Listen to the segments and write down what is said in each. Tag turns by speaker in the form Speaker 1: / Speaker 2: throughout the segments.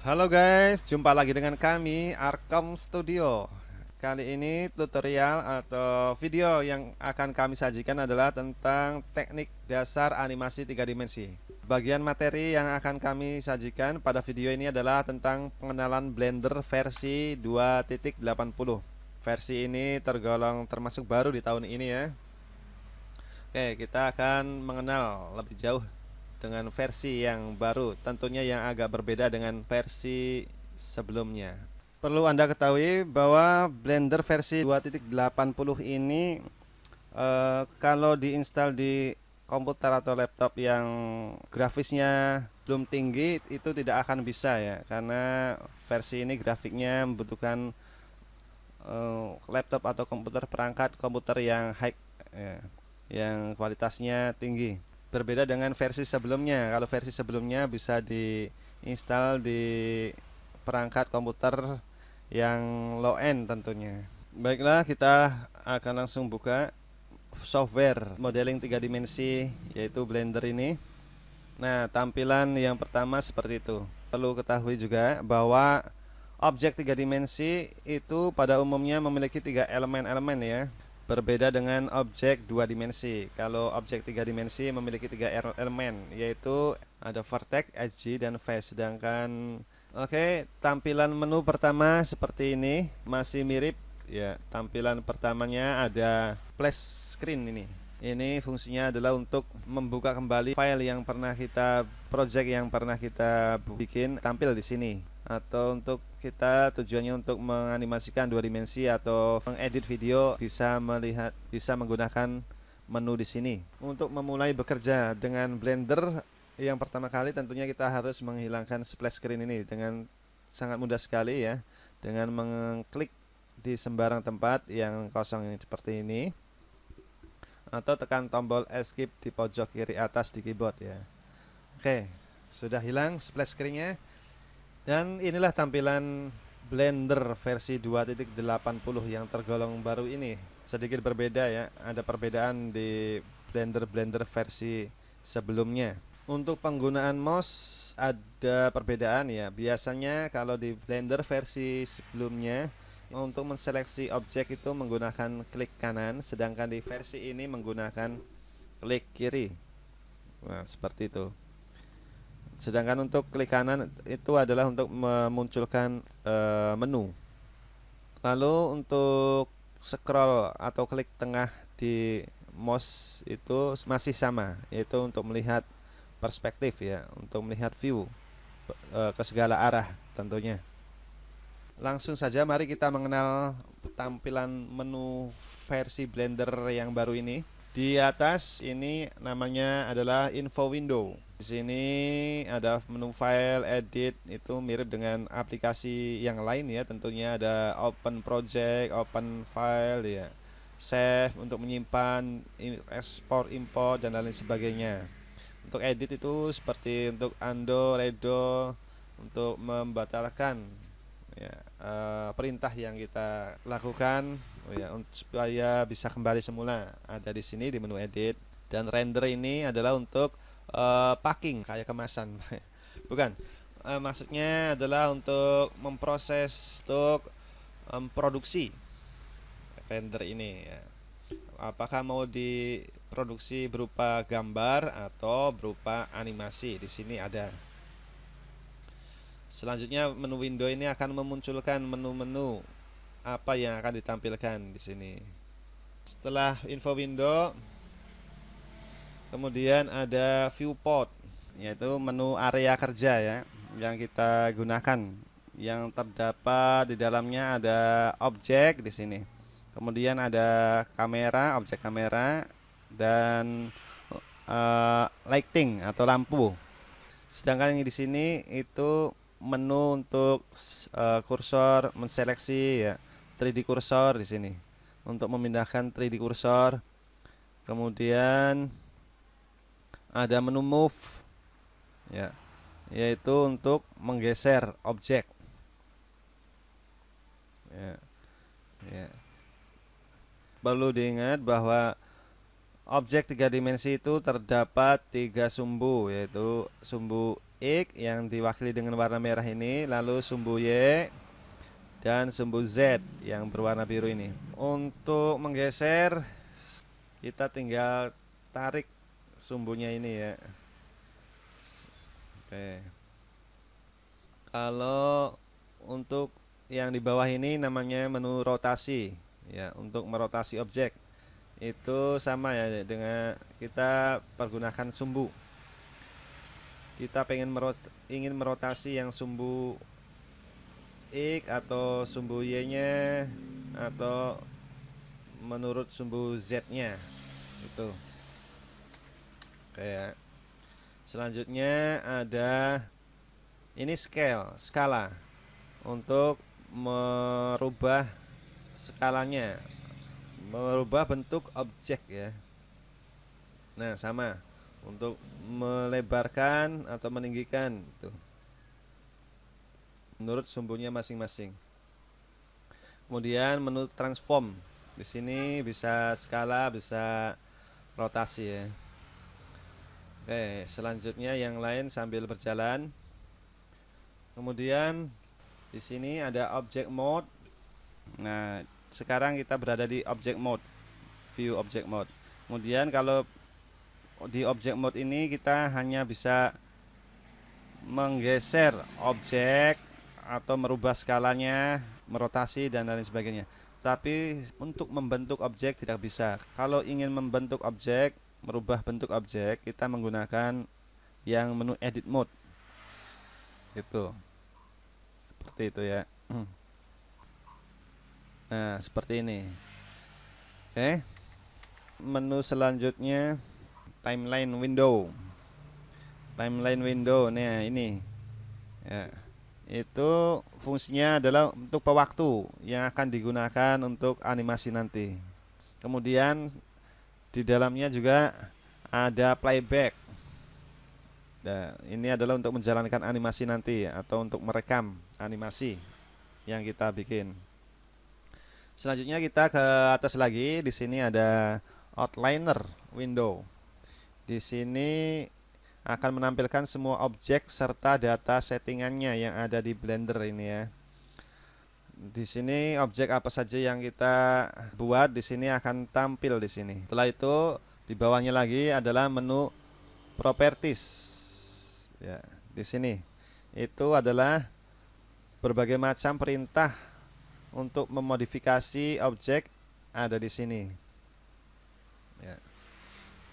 Speaker 1: Halo guys, jumpa lagi dengan kami Arkom Studio. Kali ini tutorial atau video yang akan kami sajikan adalah tentang teknik dasar animasi 3 dimensi. Bagian materi yang akan kami sajikan pada video ini adalah tentang pengenalan Blender versi 2.80. Versi ini tergolong termasuk baru di tahun ini ya. Oke, kita akan mengenal lebih jauh dengan versi yang baru, tentunya yang agak berbeda dengan versi sebelumnya. Perlu Anda ketahui bahwa Blender versi 2.80 ini kalau diinstal di komputer atau laptop yang grafisnya belum tinggi itu tidak akan bisa ya, karena versi ini grafiknya membutuhkan laptop atau komputer perangkat komputer yang high ya, yang kualitasnya tinggi. Berbeda dengan versi sebelumnya. Kalau versi sebelumnya bisa diinstal di perangkat komputer yang low end tentunya. Baiklah, kita akan langsung buka software modeling 3 dimensi yaitu Blender ini. Nah, tampilan yang pertama seperti itu. Perlu ketahui juga bahwa objek 3 dimensi itu pada umumnya memiliki 3 elemen-elemen ya. Berbeda dengan objek 2 dimensi. Kalau objek 3 dimensi memiliki 3 elemen, yaitu ada vertex, edge, dan face. Sedangkan tampilan menu pertama seperti ini, masih mirip ya. Tampilan pertamanya ada splash screen ini. Ini fungsinya adalah untuk membuka kembali file yang pernah kita project yang pernah kita bikin tampil di sini, atau untuk kita tujuannya untuk menganimasikan 2 dimensi atau mengedit video bisa menggunakan menu di sini. Untuk memulai bekerja dengan Blender yang pertama kali tentunya kita harus menghilangkan splash screen ini dengan sangat mudah sekali ya, dengan mengklik di sembarang tempat yang kosong ini seperti ini, atau tekan tombol escape di pojok kiri atas di keyboard ya. Oke, sudah hilang splash screen-nya. Dan inilah tampilan Blender versi 2.80 yang tergolong baru ini. Sedikit berbeda ya, ada perbedaan di Blender versi sebelumnya. Untuk penggunaan mouse ada perbedaan ya. Biasanya kalau di Blender versi sebelumnya untuk menseleksi objek itu menggunakan klik kanan, sedangkan di versi ini menggunakan klik kiri. Nah, seperti itu. Sedangkan untuk klik kanan itu adalah untuk memunculkan menu. Lalu untuk scroll atau klik tengah di mouse itu masih sama, yaitu untuk melihat perspektif ya, untuk melihat view ke segala arah tentunya. Langsung saja mari kita mengenal tampilan menu versi Blender yang baru ini. Di atas ini namanya adalah info window. Di sini ada menu file, edit, itu mirip dengan aplikasi yang lain ya. Tentunya ada open project, open file ya, save untuk menyimpan, export, import dan lain sebagainya. Untuk edit itu seperti untuk undo, redo, untuk membatalkan ya, perintah yang kita lakukan ya, supaya bisa kembali semula, ada di sini di menu edit. Dan render ini adalah untuk packing kayak kemasan bukan, maksudnya adalah untuk memproses, untuk produksi render ini ya. Apakah mau diproduksi berupa gambar atau berupa animasi, di sini ada. Selanjutnya menu window ini akan memunculkan menu-menu apa yang akan ditampilkan di sini. Setelah info window, kemudian ada viewport, yaitu menu area kerja ya, yang kita gunakan. Yang terdapat di dalamnya ada objek di sini. Kemudian ada kamera, objek kamera, dan lighting atau lampu. Sedangkan yang di sini itu menu untuk kursor, menseleksi ya, 3D kursor di sini. Untuk memindahkan 3D kursor. Kemudian ada menu move ya, yaitu untuk menggeser objek. Ya, ya. Perlu diingat bahwa objek 3 dimensi itu terdapat 3 sumbu, yaitu sumbu X yang diwakili dengan warna merah ini, lalu sumbu Y dan sumbu Z yang berwarna biru ini. Untuk menggeser kita tinggal tarik sumbunya ini ya. Oke. Kalau untuk yang di bawah ini namanya menu rotasi ya, untuk merotasi objek. Itu sama ya dengan kita pergunakan sumbu. Kita ingin merotasi yang sumbu X atau sumbu Y-nya atau menurut sumbu Z-nya itu. Kayak selanjutnya ada ini skala untuk merubah skalanya, merubah bentuk objek ya. Nah, sama untuk melebarkan atau meninggikan itu menurut sumbunya masing-masing. Kemudian menu transform. Di sini bisa skala, bisa rotasi ya. Oke, selanjutnya yang lain sambil berjalan. Kemudian di sini ada object mode. Nah, sekarang kita berada di object mode, view object mode. Kemudian kalau di object mode ini kita hanya bisa menggeser objek atau merubah skalanya, merotasi dan lain sebagainya. Tapi untuk membentuk objek tidak bisa. Kalau ingin membentuk objek, merubah bentuk objek, kita menggunakan yang menu edit mode. Itu. Seperti itu ya. Nah, seperti ini. Oke. Menu selanjutnya timeline window. Timeline window. Nah, ini. Ya. Itu fungsinya adalah untuk pewaktu yang akan digunakan untuk animasi nanti. Kemudian di dalamnya juga ada playback. Nah, ini adalah untuk menjalankan animasi nanti atau untuk merekam animasi yang kita bikin. Selanjutnya kita ke atas lagi. Di sini ada outliner window. Di sini akan menampilkan semua objek serta data settingannya yang ada di Blender ini ya. Di sini objek apa saja yang kita buat di sini akan tampil di sini. Setelah itu di bawahnya lagi adalah menu properties. Ya, di sini itu adalah berbagai macam perintah untuk memodifikasi objek ada di sini. Ya.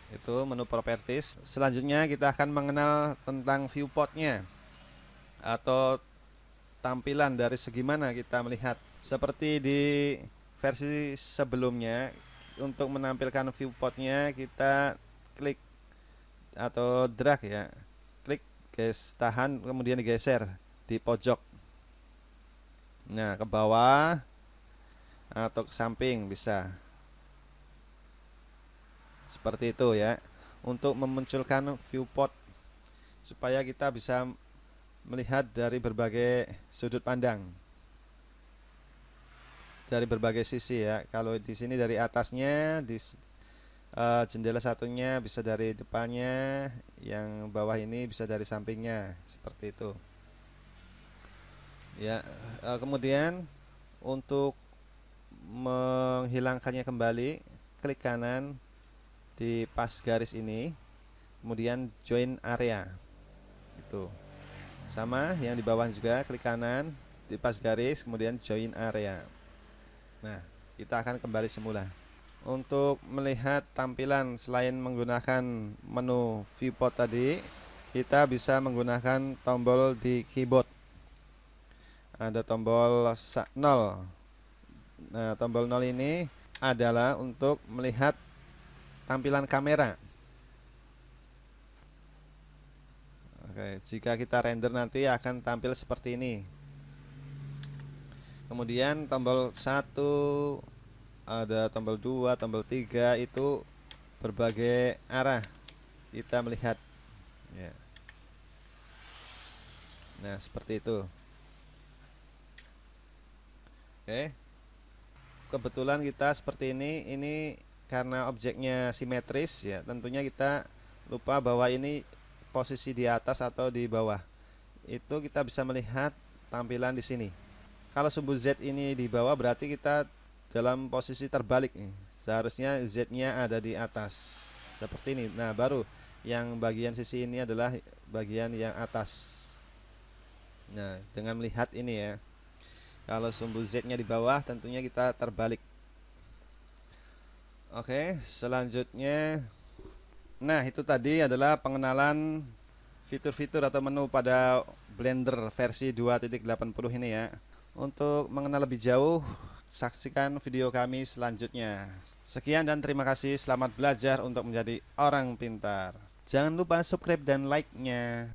Speaker 1: Itu menu properties. Selanjutnya kita akan mengenal tentang viewportnya atau tampilan dari segi mana kita melihat. Seperti di versi sebelumnya, untuk menampilkan viewportnya kita klik atau drag ya, klik, tahan, kemudian digeser di pojok. Nah, ke bawah atau ke samping bisa. Seperti itu ya, untuk memunculkan viewport supaya kita bisa melihat dari berbagai sudut pandang, dari berbagai sisi ya. Kalau di sini dari atasnya, di jendela satunya bisa dari depannya, yang bawah ini bisa dari sampingnya, seperti itu ya. Kemudian untuk menghilangkannya kembali, klik kanan di pas garis ini, kemudian join area. Itu sama yang di bawah juga, klik kanan di pas garis, kemudian join area. Nah, kita akan kembali semula. Untuk melihat tampilan selain menggunakan menu viewport tadi, kita bisa menggunakan tombol di keyboard. Ada tombol 0. Nah, tombol 0 ini adalah untuk melihat tampilan kamera. Oke, jika kita render nanti akan tampil seperti ini. Kemudian tombol 1, ada tombol 2, tombol 3, itu berbagai arah kita melihat ya. Nah, seperti itu. Oke. Kebetulan kita seperti ini karena objeknya simetris ya, tentunya kita lupa bahwa ini posisi di atas atau di bawah. Itu kita bisa melihat tampilan di sini. Kalau sumbu Z ini di bawah berarti kita dalam posisi terbalik nih. Seharusnya Z-nya ada di atas. Seperti ini. Nah, baru yang bagian sisi ini adalah bagian yang atas. Nah, dengan melihat ini ya. Kalau sumbu Z-nya di bawah tentunya kita terbalik. Oke, selanjutnya. Nah, itu tadi adalah pengenalan fitur-fitur atau menu pada Blender versi 2.80 ini ya. Untuk mengenal lebih jauh, saksikan video kami selanjutnya. Sekian dan terima kasih. Selamat belajar untuk menjadi orang pintar. Jangan lupa subscribe dan like-nya.